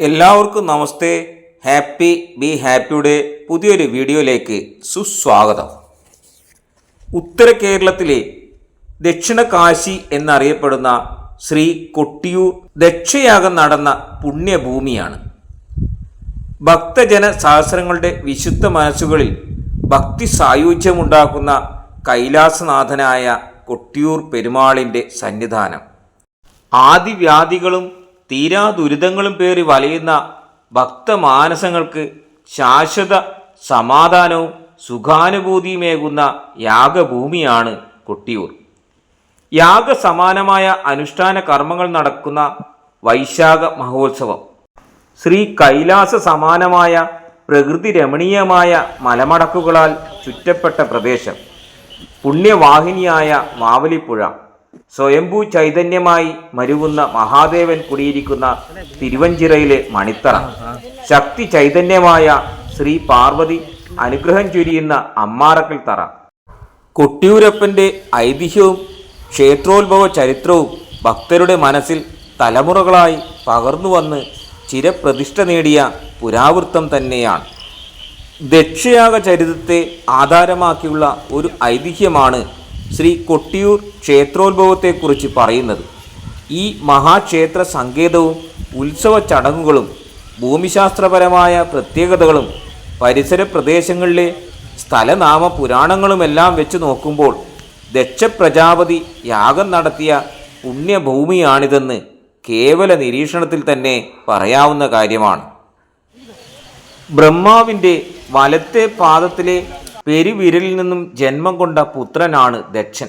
എല്ലാവർക്കും നമസ്തേ. Happy be ഹാപ്പിയുടെ പുതിയൊരു വീഡിയോയിലേക്ക് സുസ്വാഗതം. ഉത്തര കേരളത്തിലെ ദക്ഷിണ കാശി എന്നറിയപ്പെടുന്ന ശ്രീ കൊട്ടിയൂർ ദക്ഷയാഗം നടന്ന പുണ്യഭൂമിയാണ്. ഭക്തജന സഹസ്രങ്ങളുടെ വിശുദ്ധ മനസ്സുകളിൽ ഭക്തി സായുജ്യമുണ്ടാക്കുന്ന കൈലാസനാഥനായ കൊട്ടിയൂർ പെരുമാളിൻ്റെ സന്നിധാനം. ആദിവ്യാധികളും തീരാ ദുരിതങ്ങളും പേറി വലയുന്ന ഭക്തമാനസങ്ങൾക്ക് ശാശ്വത സമാധാനവും സുഖാനുഭൂതിയുമേകുന്ന യാഗഭൂമിയാണ് കൊട്ടിയൂർ. യാഗസമാനമായ അനുഷ്ഠാന കർമ്മങ്ങൾ നടക്കുന്ന വൈശാഖ മഹോത്സവം, ശ്രീ കൈലാസ സമാനമായ പ്രകൃതി രമണീയമായ മലമടക്കുകളാൽ ചുറ്റപ്പെട്ട പ്രദേശം, പുണ്യവാഹിനിയായ മാവലിപ്പുഴ, സ്വയംഭൂ ചൈതന്യമായി മരുവുന്ന മഹാദേവൻ കുടിയിരിക്കുന്ന തിരുവഞ്ചിറയിലെ മണിത്തറ, ശക്തി ചൈതന്യമായ ശ്രീ പാർവതി അനുഗ്രഹം ചൊരിയുന്ന അമ്മാറക്കൽ തറ. കൊട്ടിയൂരപ്പൻ്റെ ഐതിഹ്യവും ക്ഷേത്രോത്ഭവ ചരിത്രവും ഭക്തരുടെ മനസ്സിൽ തലമുറകളായി പകർന്നു വന്ന് ചിരപ്രതിഷ്ഠ നേടിയ പുരാവൃത്തം തന്നെയാണ്. ദക്ഷയാഗ ചരിത്രത്തെ ആധാരമാക്കിയുള്ള ഒരു ഐതിഹ്യമാണ് ശ്രീ കൊട്ടിയൂർ ക്ഷേത്രോത്ഭവത്തെക്കുറിച്ച് പറയുന്നത്. ഈ മഹാക്ഷേത്ര സങ്കേതവും ഉത്സവ ചടങ്ങുകളും ഭൂമിശാസ്ത്രപരമായ പ്രത്യേകതകളും പരിസര പ്രദേശങ്ങളിലെ സ്ഥലനാമ പുരാണങ്ങളുമെല്ലാം വെച്ച് നോക്കുമ്പോൾ ദക്ഷപ്രജാപതി യാഗം നടത്തിയ പുണ്യഭൂമിയാണിതെന്ന് കേവല നിരീക്ഷണത്തിൽ തന്നെ പറയാവുന്ന കാര്യമാണ്. ബ്രഹ്മാവിൻ്റെ വലത്തെ പാദത്തിലെ പെരുവിരലിൽ നിന്നും ജന്മം കൊണ്ട പുത്രനാണ് ദക്ഷൻ.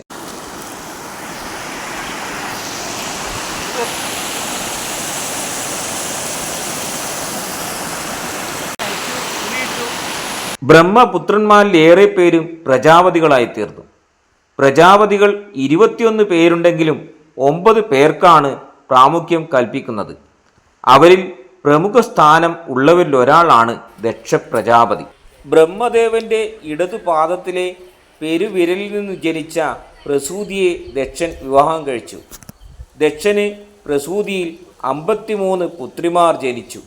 ബ്രഹ്മപുത്രന്മാരിലേറെ പേരും പ്രജാപതികളായി തീർന്നു. പ്രജാപതികൾ 21 പേരുണ്ടെങ്കിലും 9 പേർക്കാണ് പ്രാമുഖ്യം കൽപ്പിക്കുന്നത്. അവരിൽ പ്രമുഖ സ്ഥാനം ഉള്ളവരിലൊരാളാണ് ദക്ഷ പ്രജാപതി. ബ്രഹ്മദേവന്റെ ഇടതുപാദത്തിലെ പെരുവിരലിൽ നിന്ന് ജനിച്ച പ്രസൂതിയെ ദക്ഷൻ വിവാഹം കഴിച്ചു. ദക്ഷന് പ്രസൂതിയിൽ 53 പുത്രിമാർ ജനിച്ചു.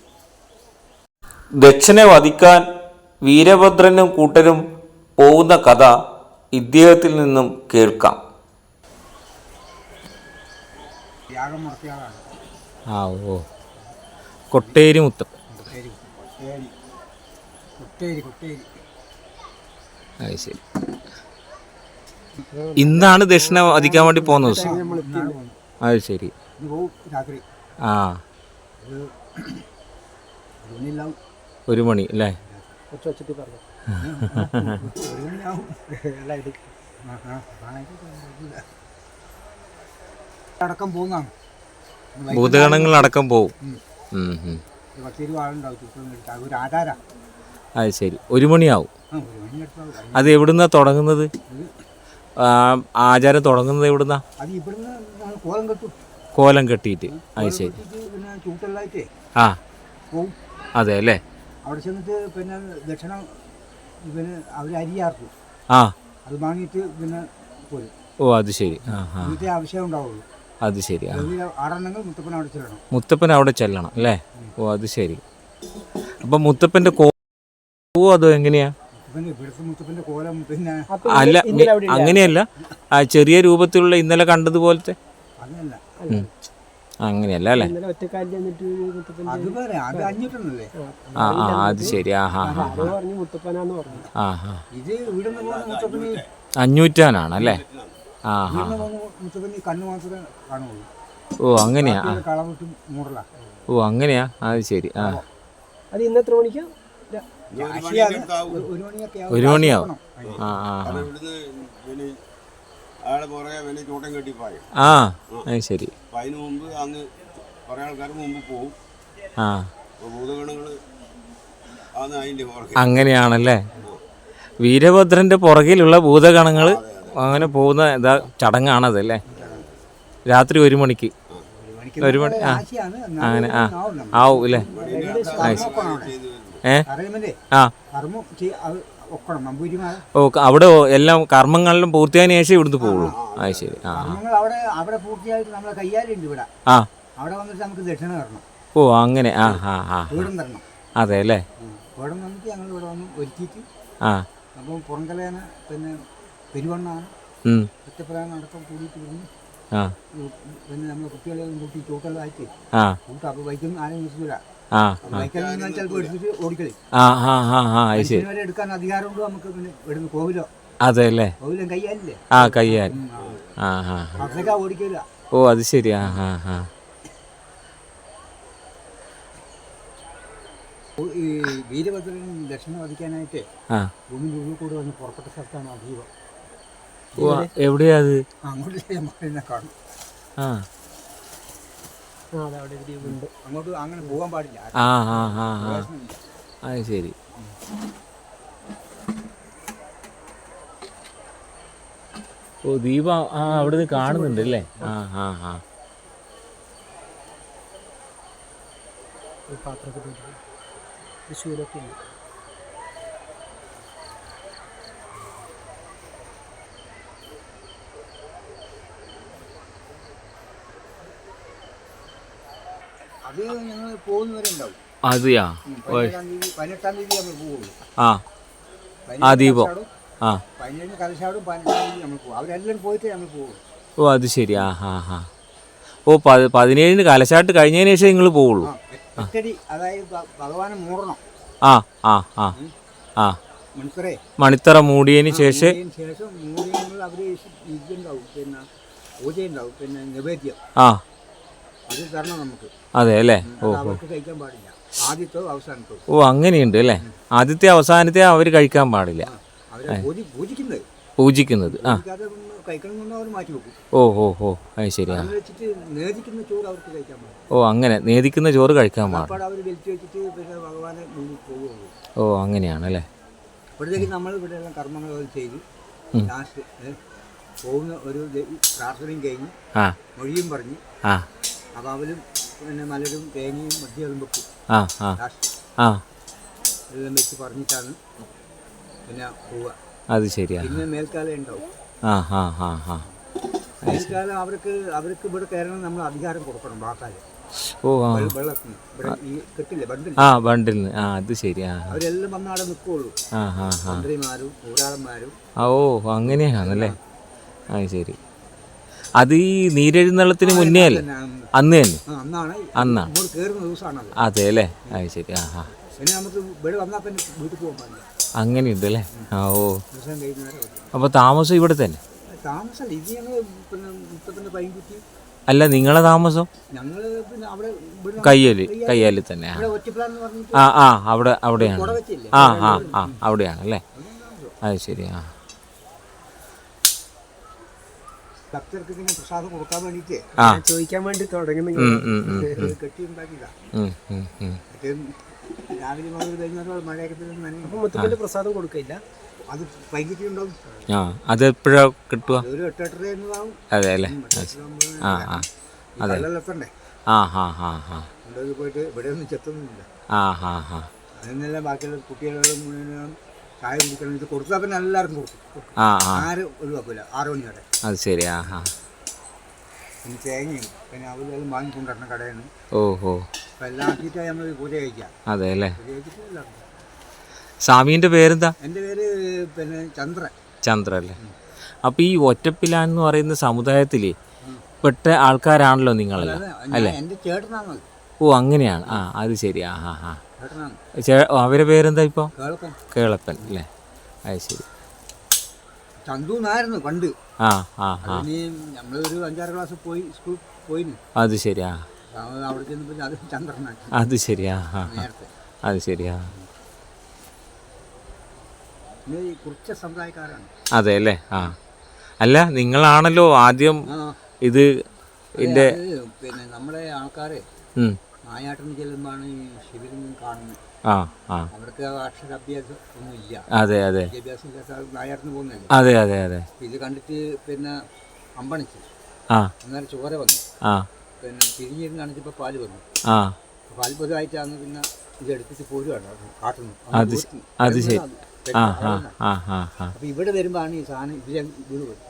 ദക്ഷനെ വധിക്കാൻ വീരഭദ്രനും കൂട്ടരും പോകുന്ന കഥ ഇദ്ദേഹത്തിൽ നിന്നും കേൾക്കാം. കൊട്ടേരി മുത്തപ്പൻ. ശരി. ഇന്നാണ് ദക്ഷിണ വധിക്കാൻ വേണ്ടി പോകുന്ന ദിവസം. അത് ശരി. ആ 1 മണി അല്ലേ? ഭൂതഗണങ്ങൾ അടക്കം പോവും. അത് ശരി. 1 മണിയാവും. അത് എവിടുന്നാ തുടങ്ങുന്നത്? ആചാരം തുടങ്ങുന്നത് എവിടുന്നാ? കോലം കെട്ടിയിട്ട്. അത് ശരി. ആ അതെ അല്ലേ? അവിടെ ചെന്നിട്ട് പിന്നെ ദക്ഷിണ പിന്നെ അവർ അരിയാർക്കും. ആ അത് വാങ്ങിയിട്ട് പിന്നെ പോരും. ഓ അത് ശരി. ആവശ്യം ഉണ്ടാവുള്ളൂ. അത് ശരി. ആടണമെങ്കിൽ മുത്തപ്പൻ അവിടെ ചെല്ലണം. മുത്തപ്പൻ അവിടെ ചെല്ലണം അല്ലേ? ഓ അത് ശരി. അപ്പം മുത്തപ്പൻ്റെ അതോ എങ്ങനെയാ? അല്ല അങ്ങനെയല്ല, ആ ചെറിയ രൂപത്തിലുള്ള ഇന്നലെ കണ്ടതുപോലത്തെ അങ്ങനെയല്ല അല്ലേ? ആ ആ അത് ശരി. ആ ഹാ ഹാ 500 അല്ലേ? ആ ഹാ. ഓ അങ്ങനെയാ. ഓ അങ്ങനെയാ. അത് ശരി. ആ 1 മണിയാവും. ആ ആ ആ അത് ശരി. അങ്ങനെയാണല്ലേ? വീരഭദ്രന്റെ പുറകിലുള്ള ഭൂതഗണങ്ങൾ അങ്ങനെ പോകുന്ന ഇതാ ചടങ്ങാണതല്ലേ? രാത്രി 1 മണിക്ക്. 1 മണി. ആ അങ്ങനെ. ആ ആവും അല്ലേ? ആ ഓ അവിടെ എല്ലാം കർമ്മങ്ങളിലും പൂർത്തിയായതിനു ശേഷം ഇവിടുന്ന് പോകുള്ളൂ. അത് ശരി. ആ അവിടെ പൂർത്തിയായിട്ട് നമ്മളെ കയ്യാലുണ്ട് ഇവിടെ. ആ അവിടെ വന്നിട്ട് നമുക്ക് ദക്ഷിണ തരണം. ഓ അങ്ങനെ ആ ആ ആ വീടും തരണം. അതെ അല്ലേ. വീടും വന്നിട്ട് ഞങ്ങൾ ഇവിടെ വന്ന് ഒരുക്കിയിട്ട് ആ അപ്പം പുറംകലേന പിന്നെ പെരുവണ്ണാണ് ഒറ്റപ്രധാനം അടക്കം കൂടിയിട്ട് വരുന്നു. ആ പിന്നെ നമ്മൾ കുട്ടികളെല്ലാം കൂട്ടി ചോട്ടെല്ലാമായിട്ട് ആ കൂട്ടും. അപ്പോൾ ബൈക്കൊന്നും ആരെയും നിർത്തില്ല. ആ ബൈക്കെല്ലാം ചിലപ്പോൾ എടുത്തിട്ട് ഓടിക്കളി. ആ ആ ആ ആ അത് ശരി. വരെ എടുക്കാൻ അധികാരമുണ്ട് നമുക്ക്. പിന്നെ ഇവിടുന്ന് കോവിലോ അതെ അല്ലേ. കോവിലും കയ്യാലില്ലേ. ആ കയ്യാൽ. ആ ആ അതൊക്കെ ഓടിക്കില്ല. ഓ അത് ശരി. ആ ആ ആ ഈ വീരഭദ്രൻ ദക്ഷിണ വധിക്കാനായിട്ട് ആ ഭൂമിൻ്റെ ഉള്ളിൽ കൂടെ വന്ന് പുറപ്പെട്ട സ്ഥലത്താണ് അതീവം. ഓ എവിടെയാ അത്? അങ്ങോട്ട് കാണും. ആ അങ്ങോട്ട് അങ്ങനെ പോകാൻ പാടില്ല. ആ ആ ആ ആ അത് ശരി. ഓ ദീപ ആ അവിടെ നിന്ന് കാണുന്നുണ്ട് അല്ലേ. ആ ആ ആ തൃശ്ശൂരൊക്കെ ഉണ്ട്. അത് ഞങ്ങൾ പോകുന്നവരെ ഉണ്ടാവും. അതെയാ. 18-ാം തീയതി നമ്മൾ പോകുള്ളൂ. ആ ആ ദീപം. ആ 17 കലശാടും 18-ാം തീയതി നമ്മൾ പോകും. അവരെല്ലാം പോയിട്ട് നമ്മൾ പോകും. ഓ അത് ശരി. ആ ആ ആ ഓ 17 കലശാട്ട് കഴിഞ്ഞതിന് ശേഷം നിങ്ങൾ പോവുള്ളൂ. ഒറ്റടി, അതായത് ഭഗവാനെ മൂടണം. ആ ആ ആ ആ മണിത്തറ മൂടിയതിന് ശേഷം മൂടിയെങ്കിൽ അവർ ഇതുണ്ടാവും. പിന്നെ പൂജയുണ്ടാവും. പിന്നെ നിവേദ്യം ആ അത് തരണം നമുക്ക്. അതെ അല്ലേ. ഓ അവർക്ക് കഴിക്കാൻ പാടില്ല. ആദ്യത്തോ അവസാനത്തോ. ഓ അങ്ങനെയുണ്ട് അല്ലേ. ആദ്യത്തെ അവസാനത്തെ അവർ കഴിക്കാൻ പാടില്ല. അവരെ പൂജിക്കുന്നത്. ആ കഴിക്കണമെന്ന് അവർ മാറ്റി വെക്കും. ഓ ഓ ഓ അത് ശരി. ആ വെച്ചിട്ട് നേദിക്കുന്ന ചോറ് അവർക്ക് കഴിക്കാൻ പാടില്ല. ഓ അങ്ങനെ നേദിക്കുന്ന ചോറ് കഴിക്കാൻ പാടില്ല. അവർ വലിച്ചു വെച്ചിട്ട് പിന്നെ ഭഗവാനെ മുന്നിൽ പോകുള്ളൂ. ഓ അങ്ങനെയാണല്ലേ. അപ്പോഴത്തേക്ക് നമ്മൾ ഇവിടെ എല്ലാം കർമ്മങ്ങൾ ചെയ്ത് ലാസ്റ്റ് പോകുന്ന ഒരു പ്രാർത്ഥനയും കഴിഞ്ഞ് മൊഴിയും പറഞ്ഞ് അപ്പോൾ അവരും പിന്നെ മലരും തേങ്ങയും മദ്യവും വെക്കും. എല്ലാം വെച്ച് പറഞ്ഞിട്ടാണ് പിന്നെ പോവുക. അത് ശരിയാ. പിന്നെ മേൽക്കാലം ഉണ്ടാവും. മേൽക്കാലം അവർക്ക് ഇവിടെ കയറണം. നമ്മൾ അധികാരം കൊടുക്കണം. വാക്കാല് വെള്ളത്തിന് ഇവിടെ ഈ കെട്ടില്ലേ ബണ്ടിൽ. അത് ശരിയാ. അവരെല്ലാം വന്ന് അവിടെ നിൽക്കുള്ളൂ. മന്ത്രിമാരും ഊരാളന്മാരും. ഓ അങ്ങനെയാണല്ലേ. അത് ശരി. അത് ഈ നീരെഴുന്നള്ളത്തിന് മുന്നേ അല്ലേ? അന്ന് തന്നെ. അന്നാണ് കയറുന്ന ദിവസമാണ്. അതെ അല്ലേ. അത് ശരി. ആ ആ പിന്നെ നമുക്ക് ഇവിടെ വന്നാൽ പിന്നെ വീട്ടിൽ പോകാൻ പാടില്ല. അങ്ങനെയുണ്ട് അല്ലേ. ഓ അപ്പോൾ താമസം ഇവിടെ തന്നെ? താമസമല്ല, ഇത് ഞങ്ങൾ പിന്നെ മുത്തപ്പൻ്റെ പൈൻകുറ്റി. അല്ല നിങ്ങളെ താമസം? ഞങ്ങൾ പിന്നെ അവിടെ കയ്യാലിൽ തന്നെ. ആ ആ അവിടെയാണ്. ആ ആ ആ അവിടെയാണ് അല്ലേ. അത് ശരി. ആ ഭക്തർക്ക് ഇങ്ങനെ പ്രസാദം കൊടുക്കാൻ വേണ്ടിയിട്ട് ചോദിക്കാൻ വേണ്ടി തുടങ്ങുന്ന കെട്ടിയുണ്ടാക്കിയതാണ്. രാവിലെ മുതൽ കഴിഞ്ഞാൽ മഴയൊക്കെ പ്രസാദം കൊടുക്കില്ല. അത് വൈകിട്ട് ഉണ്ടാവും. അത് എപ്പോഴാ കിട്ടുക? ഒരു 8-8:30 എന്നതാവും. അതെ അല്ലേ. ആ ആ അതെ. എത്തണ്ടേ. ആ ഹാ ഹാ ഹാ പോയിട്ട് ഇവിടെ ഒന്നും ചെത്തുന്നില്ല. ആ ഹാ ഹാ അതിനെല്ലാം ബാക്കിയുള്ള കുട്ടികളെല്ലാം മുഴുവൻ ചായ കുടിക്കണം. ഇത് കൊടുത്താൽ പിന്നെ എല്ലാവർക്കും കൊടുക്കും. ആരും ഒഴിവാക്കില്ല. 6 മണി വരെ. അത് ശരി. ആ ഹാ പിന്നെ തേങ്ങയും പിന്നെ അവരെല്ലാം വാങ്ങിക്കൊണ്ടിരുന്ന കടയിൽ നിന്ന്. ഓഹോ. അപ്പം എല്ലാം ആക്കിയിട്ടാണ് നമ്മൾ പൂജ കഴിക്കാം. അതെ അല്ലേ. പൂജ കഴിച്ചിട്ട് എല്ലാം. സ്വാമീൻ്റെ പേരെന്താ? എൻ്റെ പേര് പിന്നെ ചന്ദ്ര അല്ലേ. അപ്പോൾ ഈ ഒറ്റപ്പിലാൻ എന്ന് പറയുന്ന സമുദായത്തിൽ പെട്ട ആൾക്കാരാണല്ലോ നിങ്ങളല്ല അല്ലേ? എൻ്റെ ചേട്ടനാണ്. ഓ അങ്ങനെയാണ്. ആ അത് ശരി. ആ ഹാ ഹാ അവരെ പേരെന്താ ഇപ്പോൾ? കേളപ്പൻ അല്ലേ. അത് ശരി. ചന്തുന്നായിരുന്നു പണ്ട്. ആ ആ ആ നമ്മളൊരു 5-6 ക്ലാസ് പോയി സ്കൂൾ പോയിന്. അത് ശരി. ആ അവിടെ ചെന്നപ്പോൾ അത് ചന്ദ്രനാണ്. അത് ശരി. ആ ആ അത് ശരി. ആ കുറച്ച് സമുദായക്കാരാണ്. അതെ അല്ലേ. ആ അല്ല നിങ്ങളാണല്ലോ ആദ്യം ഇത് ഇതിൻ്റെ പിന്നെ നമ്മളെ ആൾക്കാർ നായാട്ടിന് ചെല്ലുമ്പോഴാണ് ഈ ശിവലിംഗം കാണുന്നത്. അവർക്ക് അക്ഷരാഭ്യാസം ഒന്നും ഇല്ല. അതെ അതെ വിദ്യാഭ്യാസം ഇല്ലാത്ത നായാട്ടിന് പോകുന്നല്ലേ. അതെ അതെ അതെ. ഇത് കണ്ടിട്ട് പിന്നെ അമ്പണിച്ച് അന്നേരം ചോര വന്നു. പിന്നെ തിരിഞ്ഞിരുന്ന് കാണിച്ചപ്പോൾ പാല് വന്നു. പാൽ പൊതുവായിട്ടാണ് പിന്നെ ഇതെടുത്തിട്ട് പോരുവാണ് കാട്ടുന്നു. അത് ശരി. അപ്പൊ ഇവിടെ വരുമ്പോഴാണ് ഈ സാധനം ഇതിലെ വീട് വരും.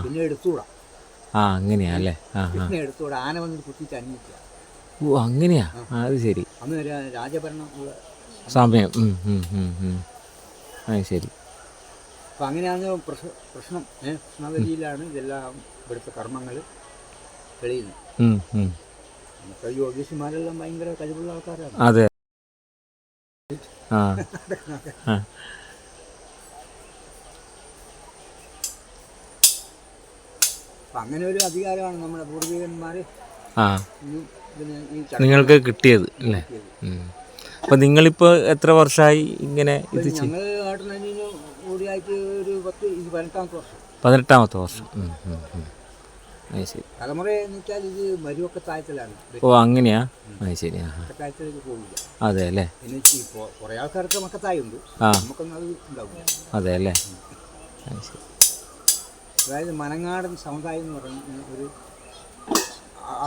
പിന്നെ എടുത്തുകൂടാ. ആ അങ്ങനെയാ അല്ലേ? ആ ആ. കൃഷ്ണ എടുത്തോടെ ആന വന്നിട്ട് കുത്തിയിട്ട് അന്വേഷിക്കുക. ഓ അങ്ങനെയാ, അത് ശരി. അന്ന് രാജഭരണം ഉള്ള സമയം. അത് ശരി. അപ്പം അങ്ങനെയാണ് പ്രശ്നം. കൃഷ്ണഗതിയിലാണ് ഇതെല്ലാം ഇവിടുത്തെ കർമ്മങ്ങൾ തെളിയുന്നത്. നമുക്ക് ജ്യോതിഷന്മാരെല്ലാം ഭയങ്കര കഴിവുള്ള ആൾക്കാരാണ്. അതെ. ആ ആ അപ്പം അങ്ങനെ ഒരു അധികാരമാണ് നമ്മുടെ പൂർവികന്മാർ ആ പിന്നെ ഈ നിങ്ങൾക്ക് കിട്ടിയത് അല്ലേ? അപ്പം നിങ്ങളിപ്പോൾ എത്ര വർഷമായി ഇങ്ങനെ ഇത് ഞങ്ങൾ നാട്ടിൽ കൂടിയായിട്ട് ഒരു 18-ാമത്തെ വർഷം. 18ാമത്തെ വർഷം. അത് ശരി. തലമുറ എന്ന് വെച്ചാൽ ഇത് മരുവക്കത്തായത്തിലാണ്. ഓ അങ്ങനെയാ, അത് ശരി. ആ മക്കത്തായത്തിലേക്ക് പോകില്ല. അതെ അല്ലേ? പിന്നെ ഇപ്പോൾ കുറേ ആൾക്കാർക്ക് മക്കത്തായുണ്ട്, ആ നമുക്കൊന്നും അത് ഉണ്ടാവില്ല. അതെ അല്ലേ? അത് ശരി. അതായത് മനങ്ങാടൻ സമുദായം എന്ന് പറയുന്ന ഒരു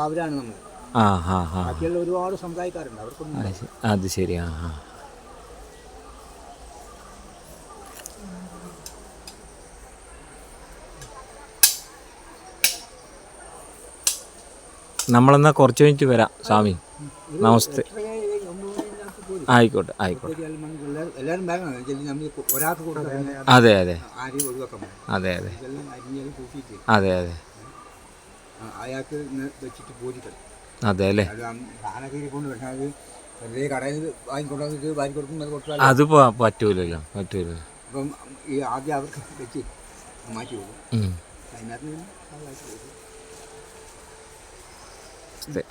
അവരാണ് നമ്മൾ. ആ ഹാ ഹാ. ബാക്കിയുള്ള ഒരുപാട് സമുദായക്കാരുണ്ട്, അവർക്കൊന്നും അത് ശരി. ആ ആ. നമ്മളെന്നാൽ കുറച്ച് കഴിഞ്ഞിട്ട് വരാം സ്വാമി. നമസ്തേ. ആയിക്കോട്ടെ ആയിക്കോട്ടെ. എല്ലാവരും വരണം. നമ്മൾ ഒരാൾക്ക് കൊടുക്കാൻ അതെ അതെ ആരെയും ഒഴിവാക്കാൻ പറ്റും. അതെ അതെ ഇതെല്ലാം അരിഞ്ഞത് കൂട്ടിയിട്ട് അതെ അതെ അയാൾക്ക് വെച്ചിട്ട് പൂജിക്കണം. അതെ അല്ലേ? അത് സാധനക്കീരി കൊണ്ട് വെച്ചാൽ അത് വെറുതെ കടയിൽ വാങ്ങിക്കൊണ്ടു വാരി കൊടുക്കുന്നത് കൊടുത്താൽ അത് പറ്റൂലല്ലോ, പറ്റൂലല്ലോ. അപ്പം ഈ ആദ്യം അവർക്ക് വെച്ച് മാറ്റി കൊടുക്കും. അതിനകത്ത് അതെ.